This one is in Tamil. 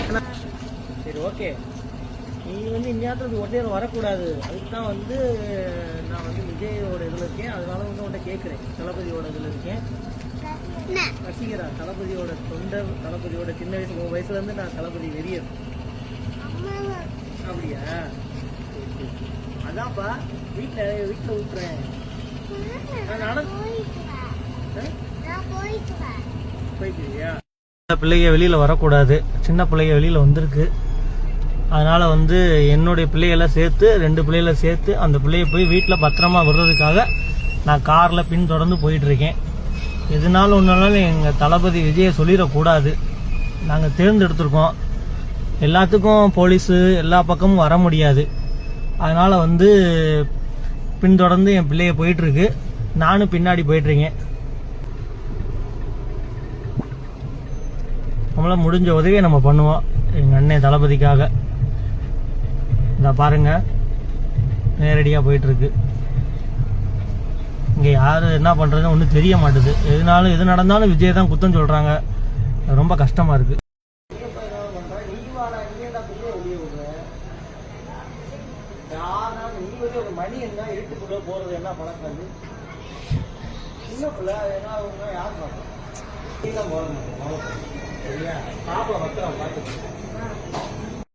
சரி ஓகே, நீ வந்து இந்நேரத்துக்கு ஒட்டேரம் வரக்கூடாது. அதுக்கு தான் வந்து நான் வந்து விஜயோட இதில் இருக்கேன். அதனால வந்து உன்ட்ட கேட்குறேன். தளபதியோட இதில் இருக்கேன். ரசிகரா தளபதியோட தொண்டர், தளபதியோட சின்ன வயசு 3 வயசுலேருந்து நான் தளபதி வெறியர். அப்படியா? அதான்ப்பா வீட்டில் விட்டுறேன். போய்க்குவியா? பிள்ளைங்க வெளியில் வரக்கூடாது. சின்ன பிள்ளைங்க வெளியில் வந்திருக்கு. அதனால் வந்து என்னுடைய பிள்ளைகளை சேர்த்து 2 பிள்ளைகளை சேர்த்து அந்த பிள்ளைய போய் வீட்டில் பத்திரமா விடுறதுக்காக நான் காரில் பின்தொடர்ந்து போயிட்டுருக்கேன். எதுனாலும் ஒன்றாலும் எங்கள் தளபதி விஜயை சொல்லிடக்கூடாது. நாங்கள் தேர்ந்தெடுத்திருக்கோம். எல்லாத்துக்கும் போலீஸு எல்லா பக்கமும் வர முடியாது. அதனால் வந்து பின்தொடர்ந்து என் பிள்ளைய போயிட்டுருக்கு. நானும் பின்னாடி போயிட்டுருக்கேன். நம்மளால் முடிஞ்ச உதவியை நம்ம பண்ணுவோம் எங்கள் அண்ணன் தளபதிக்காக. இதை பாருங்க, நேரடியாக போயிட்டுருக்கு. இங்கே யார் என்ன பண்ணுறதுன்னு ஒன்றும் தெரிய மாட்டுது. எது நடந்தாலும் விஜய் தான் குத்தம் சொல்கிறாங்க. ரொம்ப கஷ்டமாக இருக்குது. மணி என்ன இருட்டுக்குள்ளே போகிறது என்ன பழக்கம்? சின்ன பிள்ளை என்ன யார் பார்க்கணும்? போட மாட்டோம். சரியா? பாப்பா பத்திரம் பார்த்துக்கணும்.